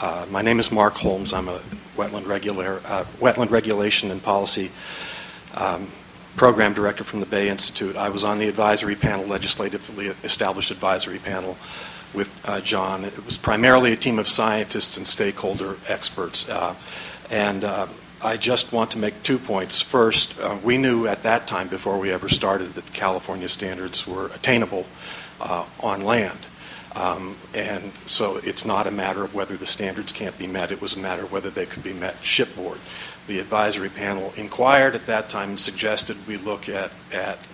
My name is Mark Holmes. I'm a wetland regulation and policy program director from the Bay Institute. I was on the advisory panel, legislatively established advisory panel with John. It was primarily a team of scientists and stakeholder experts. I just want to make 2 points. First, we knew at that time, before we ever started, that the California standards were attainable on land. And so it's not a matter of whether the standards can't be met. It was a matter of whether they could be met shipboard. The advisory panel inquired at that time and suggested we look at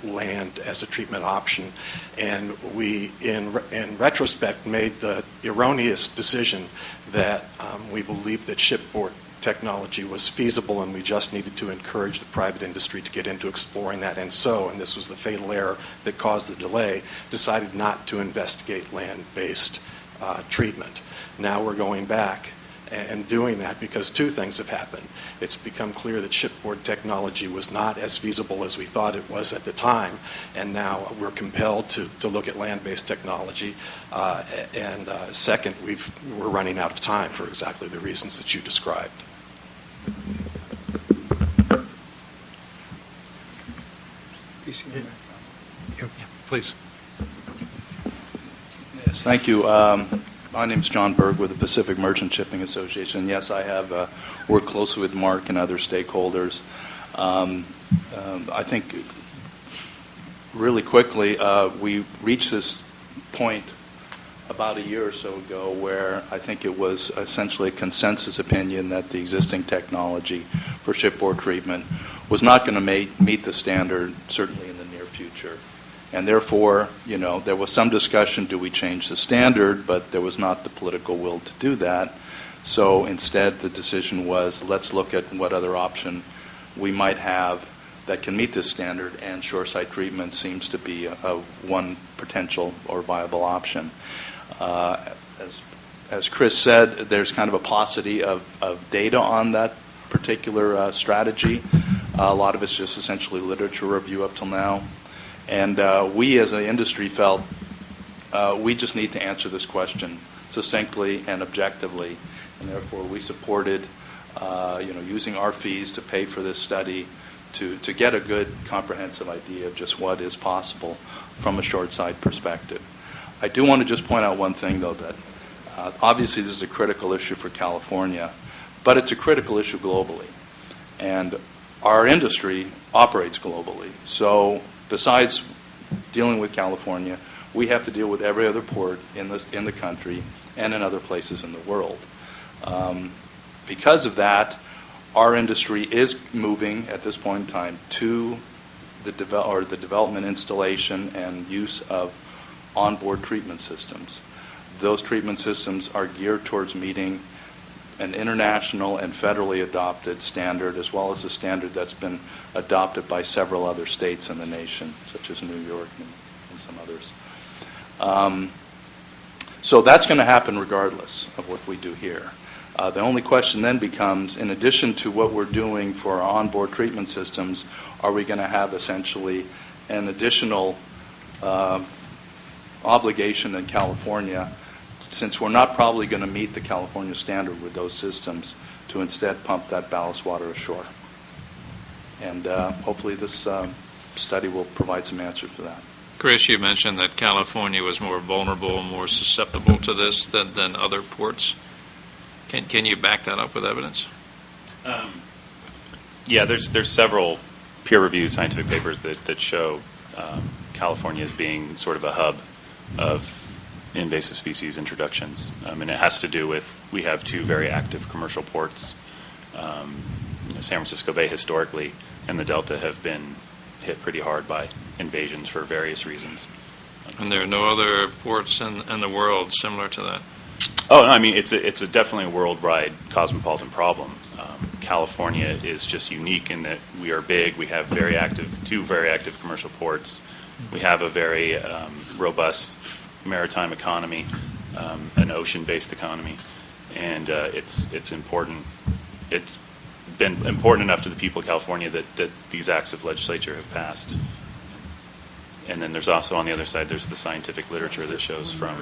land as a treatment option. And we, in retrospect, made the erroneous decision that we believed that shipboard technology was feasible, and we just needed to encourage the private industry to get into exploring that. And this was the fatal error that caused the delay, decided not to investigate land-based treatment. Now we're going back and doing that because 2 things have happened. It's become clear that shipboard technology was not as feasible as we thought it was at the time, and now we're compelled to look at land-based technology. Second, we're running out of time for exactly the reasons that you described. Please. Yes, thank you. My name is John Berg with the Pacific Merchant Shipping Association. Yes, I have worked closely with Mark and other stakeholders. I think really quickly we reached this point about a year or so ago where I think it was essentially a consensus opinion that the existing technology for shipboard treatment was not going to meet the standard, certainly in the near future. And therefore, there was some discussion, do we change the standard? But there was not the political will to do that. So instead, the decision was, let's look at what other option we might have that can meet this standard, and shoreside treatment seems to be one potential or viable option. As Chris said, there's kind of a paucity of data on that particular strategy. A lot of it's just essentially literature review up till now. And we as an industry felt we just need to answer this question succinctly and objectively. And therefore we supported using our fees to pay for this study to get a good comprehensive idea of just what is possible from a short-side perspective. I do want to just point out one thing, though, that obviously this is a critical issue for California, but it's a critical issue globally. And our industry operates globally. So besides dealing with California, we have to deal with every other port in the country and in other places in the world. Because of that, our industry is moving at this point in time to the development, installation, and use of onboard treatment systems. Those treatment systems are geared towards meeting an international and federally adopted standard, as well as a standard that's been adopted by several other states in the nation, such as New York and some others. So that's going to happen regardless of what we do here. The only question then becomes, in addition to what we're doing for our onboard treatment systems, are we going to have essentially an additional obligation in California, since we're not probably going to meet the California standard with those systems, to instead pump that ballast water ashore? And hopefully this study will provide some answers to that. Chris, you mentioned that California was more vulnerable, more susceptible to this than other ports. Can you back that up with evidence? Yeah, there's several peer-reviewed scientific papers that show California as being sort of a hub of invasive species introductions, and it has to do with, we have 2 very active commercial ports. San Francisco Bay historically and the Delta have been hit pretty hard by invasions for various reasons. And there are no other ports in the world similar to that? Oh, no, I mean, it's a definitely a worldwide cosmopolitan problem. California is just unique in that we are big. We have 2 very active commercial ports. We have a very robust maritime economy, an ocean-based economy, and it's important. It's been important enough to the people of California that these acts of legislature have passed. And then there's also, on the other side, there's the scientific literature that shows from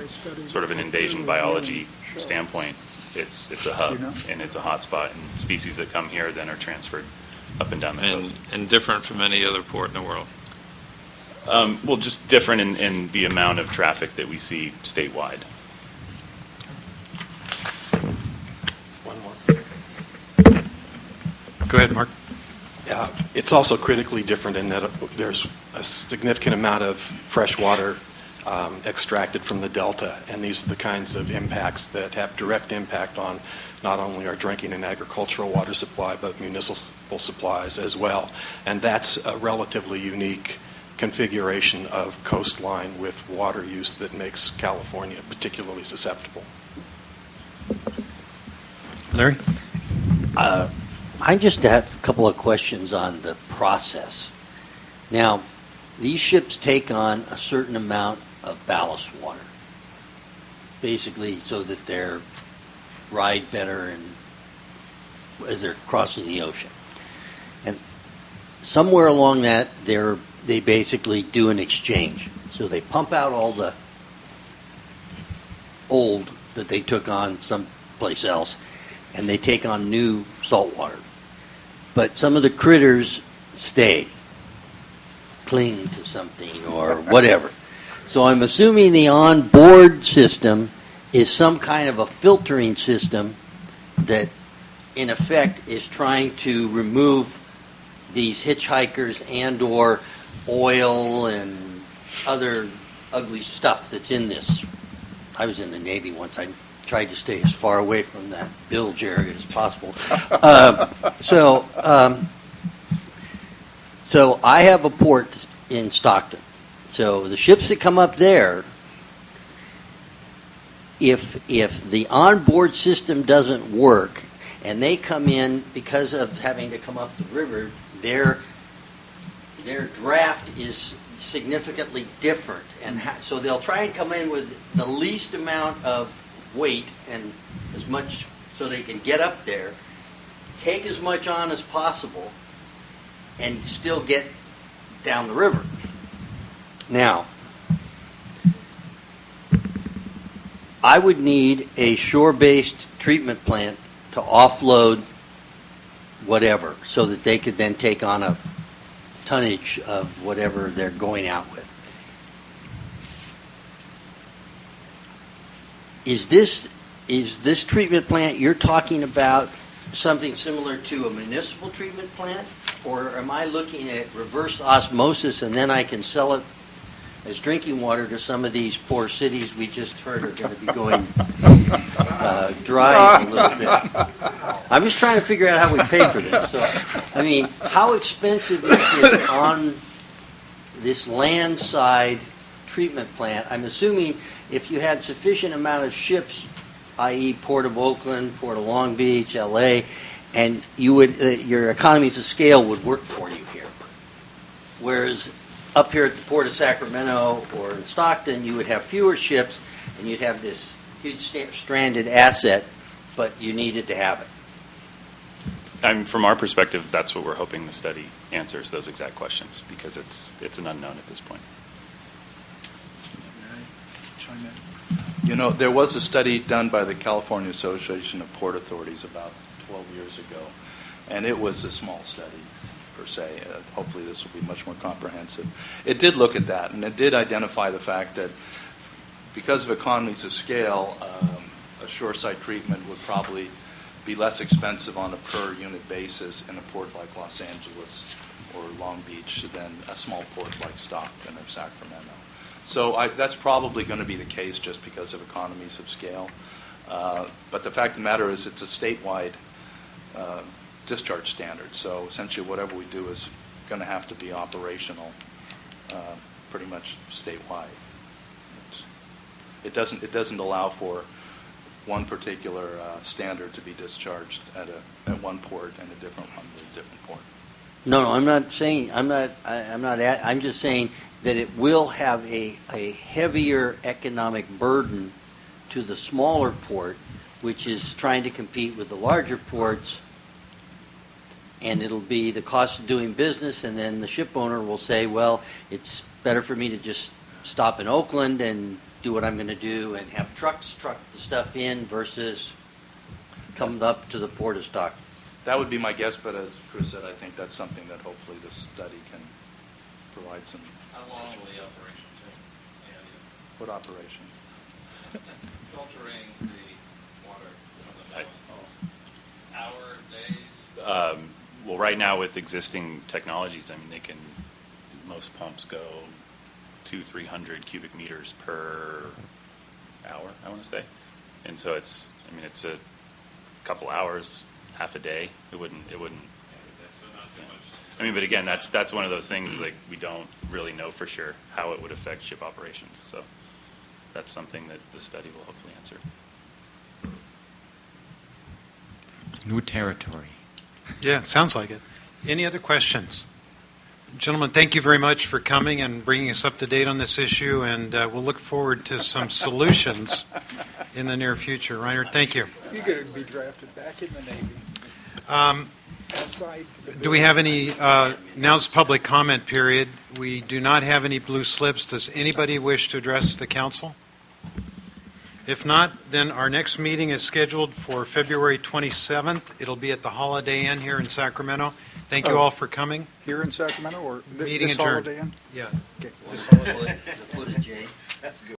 sort of an invasion biology standpoint it's a hub, and it's a hot spot, and species that come here then are transferred up and down the coast. And different from any other port in the world. Well, just different in the amount of traffic that we see statewide. One more. Go ahead, Mark. It's also critically different in that there's a significant amount of fresh water extracted from the delta, and these are the kinds of impacts that have direct impact on not only our drinking and agricultural water supply, but municipal supplies as well. And that's a relatively unique configuration of coastline with water use that makes California particularly susceptible. Larry? I just have a couple of questions on the process. Now, these ships take on a certain amount of ballast water, basically so that they ride better and as they're crossing the ocean. And somewhere along that, they basically do an exchange. So they pump out all the old that they took on someplace else, and they take on new salt water. But some of the critters stay, cling to something or whatever. So I'm assuming the on-board system is some kind of a filtering system that, in effect, is trying to remove these hitchhikers and or oil and other ugly stuff that's in this. I was in the Navy once. I tried to stay as far away from that bilge area as possible. So I have a port in Stockton. So the ships that come up there, if the onboard system doesn't work and they come in because of having to come up the river, their draft is significantly different, and so they'll try and come in with the least amount of weight and as much so they can get up there, take as much on as possible, and still get down the river. Now, I would need a shore-based treatment plant to offload whatever so that they could then take on a tonnage of whatever they're going out with. Is this treatment plant you're talking about something similar to a municipal treatment plant, or am I looking at reverse osmosis and then I can sell it as drinking water to some of these poor cities we just heard are going to be going dry in a little bit? I'm just trying to figure out how we pay for this. So, I mean, how expensive is this on this land side treatment plant? I'm assuming if you had sufficient amount of ships, i.e. Port of Oakland, Port of Long Beach, L.A., and you would your economies of scale would work for you here. Whereas up here at the Port of Sacramento or in Stockton, you would have fewer ships and you'd have this huge stranded asset, but you needed to have it. From our perspective, that's what we're hoping the study answers, those exact questions, because it's an unknown at this point. You know, there was a study done by the California Association of Port Authorities about 12 years ago, and it was a small study per se. Hopefully this will be much more comprehensive. It did look at that, and it did identify the fact that because of economies of scale, a shoreside treatment would probably be less expensive on a per unit basis in a port like Los Angeles or Long Beach than a small port like Stockton or Sacramento. So that's probably going to be the case just because of economies of scale. But the fact of the matter is it's a statewide discharge standard. So essentially whatever we do is going to have to be operational pretty much statewide. It doesn't allow for one particular standard to be discharged at one port and a different one at a different port. No, I'm not saying, I'm just saying that it will have a heavier economic burden to the smaller port, which is trying to compete with the larger ports, and it'll be the cost of doing business, and then the ship owner will say, well, it's better for me to just stop in Oakland and do what I'm going to do and have trucks truck the stuff in versus come up to the port of Stockton. That would be my guess, but as Chris said, I think that's something that hopefully this study can provide some. How long will the operation take? What operation? Filtering the water from the metal stalls. Hour, days? Well, right now with existing technologies, I mean, most pumps go 200-300 cubic meters per hour, I want to say. And so it's a couple hours, half a day. It wouldn't. So not too much. I mean, but again, that's one of those things, like, we don't really know for sure how it would affect ship operations. So that's something that the study will hopefully answer. It's new territory. Yeah, sounds like it. Any other questions? Gentlemen, thank you very much for coming and bringing us up to date on this issue, and we'll look forward to some solutions in the near future. Reiner, thank you. You're going to be drafted back in the Navy. Aside Do we have any, now's public comment period. We do not have any blue slips. Does anybody wish to address the council? If not, then our next meeting is scheduled for February 27th. It'll be at the Holiday Inn here in Sacramento. Thank you all for coming. here in Sacramento or Meeting this adjourned. Holiday Inn? Yeah. Okay. The footage, eh?